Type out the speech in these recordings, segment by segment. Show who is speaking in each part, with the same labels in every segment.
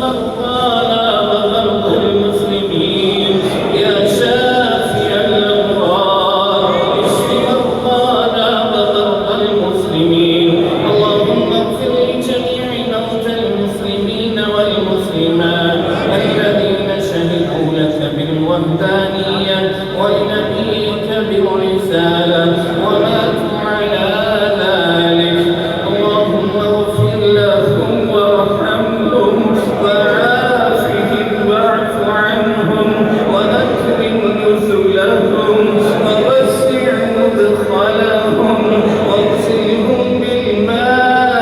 Speaker 1: مرضانا ومرضى المسلمين يا شافي الأمراض اشف مرضانا ومرضى المسلمين اللهم اغفر لجميع موتى المسلمين والمسلمات الذين شهدوا لك بالوحدانية ولنبيك بالرسالة وماتوا على ذلك اللهم اغفر لهم وارحمهم وعافهم واعف عنهم وأكرم نزلهم ووسع مدخلهم واغسلهم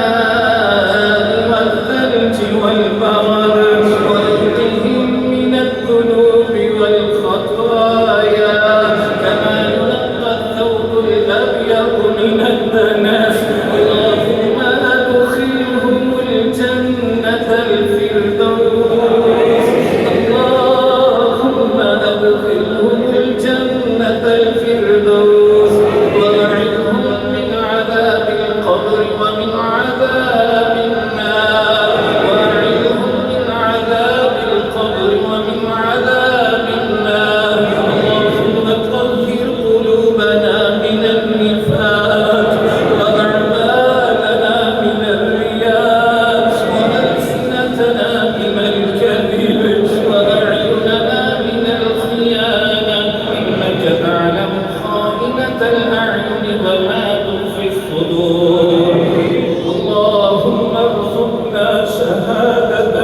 Speaker 1: بالماء والثلج والبرد ونقهم من الذنوب والخطايا كما ينقى الثوب الأبيض من الدنس اللهم أدخلهم الجنة الفردوس اللهم أدخلهم الجنة الفردوس وأعذهم من عذاب القبر ومن عذاب النار وأعذهم من عذاب القبر ومن عذاب النار اللهم طهر قلوبنا من النفاق وأعمالنا من الرياء وألسنتنا من الكذب وأعيننا من الخيانة إنك تعلم خائنة الأعين وما تخفي الصدور اللهم ارزقنا شهادة